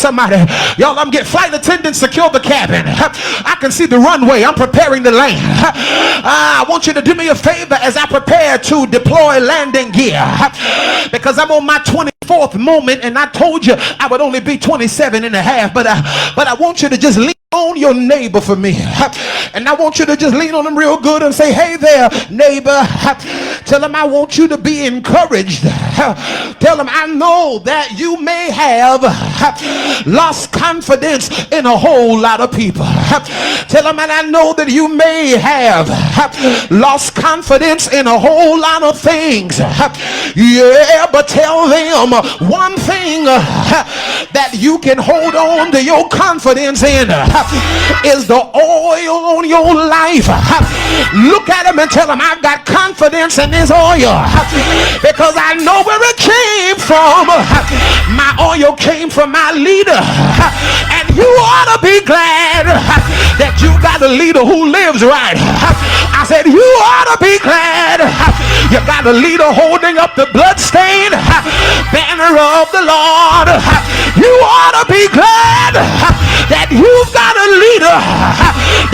Somebody, y'all, I'm getting flight attendants secure the cabin. I can see the runway. I'm preparing to land. I want you to do me a favor as I prepare to deploy landing gear, because I'm on my 24th moment, and I told you I would only be 27 and a half, but I want you to just lean on your neighbor for me, and I want you to just lean on them real good and say, hey there, neighbor. Tell them I want you to be encouraged. Tell them I know that you may have lost confidence in a whole lot of people. Tell them, and I know that you may have lost confidence in a whole lot of things. Yeah, but tell them one thing that you can hold on to your confidence in is the oil on your life. Look at them and tell them, I've got confidence in this oil because I know where it came from. My oil came from my leader, and you ought to be glad that you got a leader who lives right. I said you ought to be glad you got a leader holding up the bloodstained banner of the Lord. You ought to be glad that you've got a leader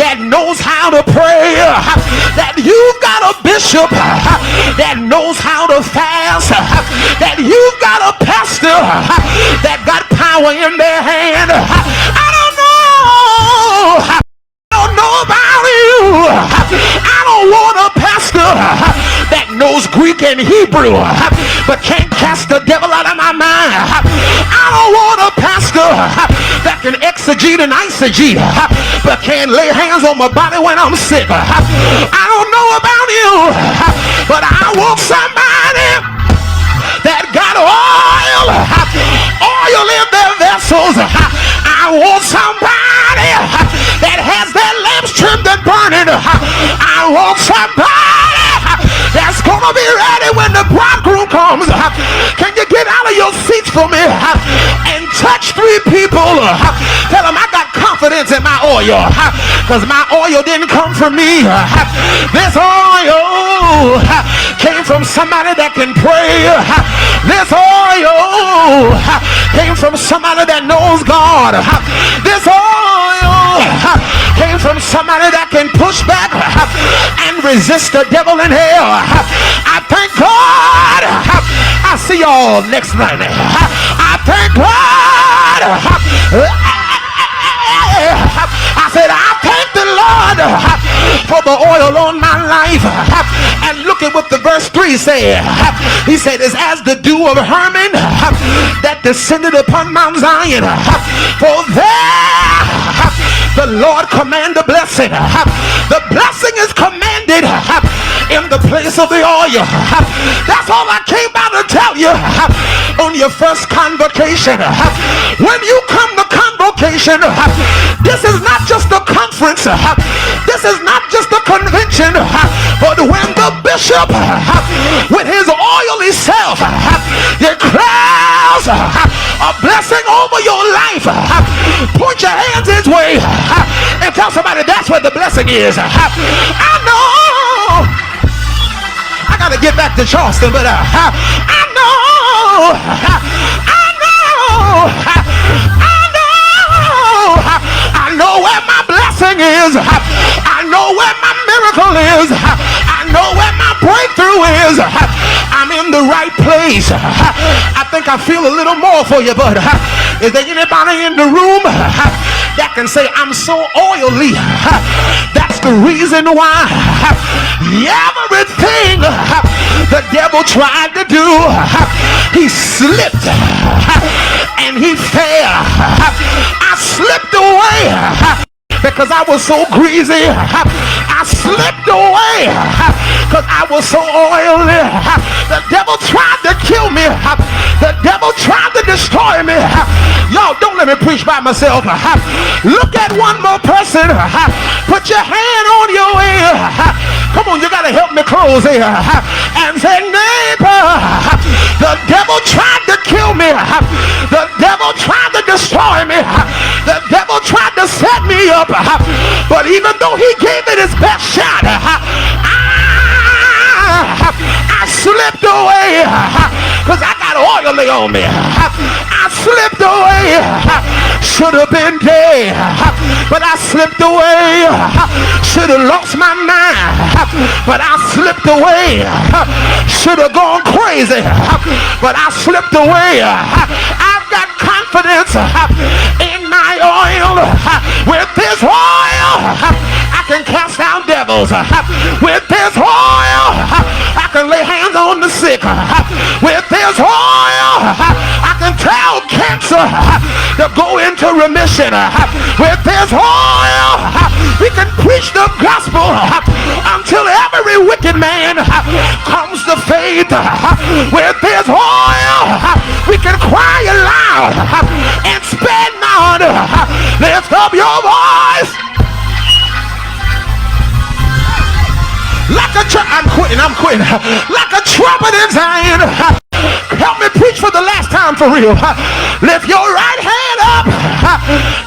that knows how to pray, that you've got a bishop that knows how to fast, that you've got a pastor that got power in their hand. I don't know about you. I don't want a pastor that knows Greek and Hebrew but can't cast the devil out of my mind. I don't want a pastor that can exegete and eisegete but can't lay hands on my body when I'm sick. I don't know about you, but I want somebody that got oil in their vessels. I want somebody that has their lamps trimmed and burning. I want somebody that's gonna be ready when the bridegroom comes. Can you get out of your seats for me and touch 3 people? Tell them I got confidence in my oil, because my oil didn't come from me. This oil came from somebody that can pray. This oil came from somebody that knows God. This oil came from somebody that can push back and resist the devil in hell. I thank God. I'll see y'all next night. I thank God. I said, I thank the Lord for the oil on my life. And look at what the verse 3 said. He said, it's as the dew of Hermon that descended upon Mount Zion. For there the Lord commanded a blessing. The blessing is commanded in the place of the oil. That's all I came by to tell you on your first convocation. When you come to convocation, this is not just a conference. This is not just a convention. But when the bishop with his oily self declares a blessing over your life, point your hands his way and tell somebody that's where the blessing is. I know I gotta get back to Charleston, but I know where my blessing is. I know where my miracle is. I know where my breakthrough is. I'm in the right place. I think I feel a little more for you, but is there anybody in the room that can say, I'm so oily? That's the reason why everything the devil tried to do, he slipped and he fell. I slipped away because I was so greasy. I slipped away because I was so oily. The devil tried to kill me. The devil tried to destroy me. Y'all, don't let me preach by myself. Look at one more person. Put your hand on your ear. Come on, you gotta help me close here. And say, neighbor, the devil tried to kill me. The devil tried to destroy me. The devil tried to set me up. But even though he gave it his best shot, I I slipped away because I got oil on me. I slipped away. Should have been dead, but I slipped away. Should have lost my mind, but I slipped away. Should have gone crazy, but I slipped away. I've got confidence in my oil. With this oil, I can cast out devils. With this oil, I can lay hands on the sick. With this oil, I can tell cancer to go into remission. With this oil, we can preach the gospel until every wicked man comes to faith. With this oil, we can cry aloud and spare not. Lift up your voice. I'm quitting. Like a trumpet in Zion. Help me preach for the last time for real. Lift your right hand up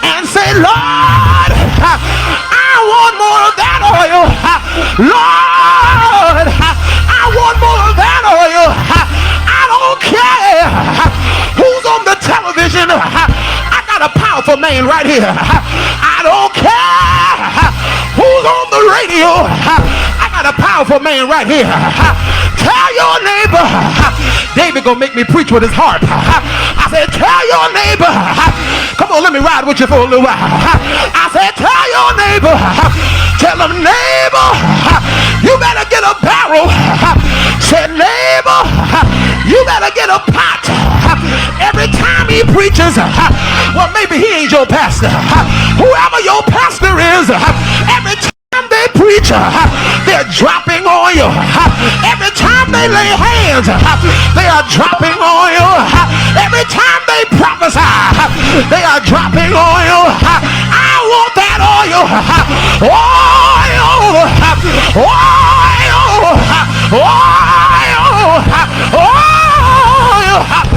and say, Lord, I want more of that oil. Lord, I want more of that oil. I don't care who's on the television. I got a powerful man right here. I don't care who's on the radio. I got a powerful man right here. Tell your neighbor, David gonna make me preach with his harp. I said, tell your neighbor, come on, let me ride with you for a little while. I said, tell your neighbor, tell him, neighbor, you better get a barrel. Said, neighbor, you better get a pot. Every time he preaches, well, maybe he ain't your pastor. Whoever your pastor is, every time they preach, they're dropping oil. Every time they lay hands, they are dropping oil. Every time they prophesy, they are dropping oil. I want that oil. Oil. Oil. Oil. Oil.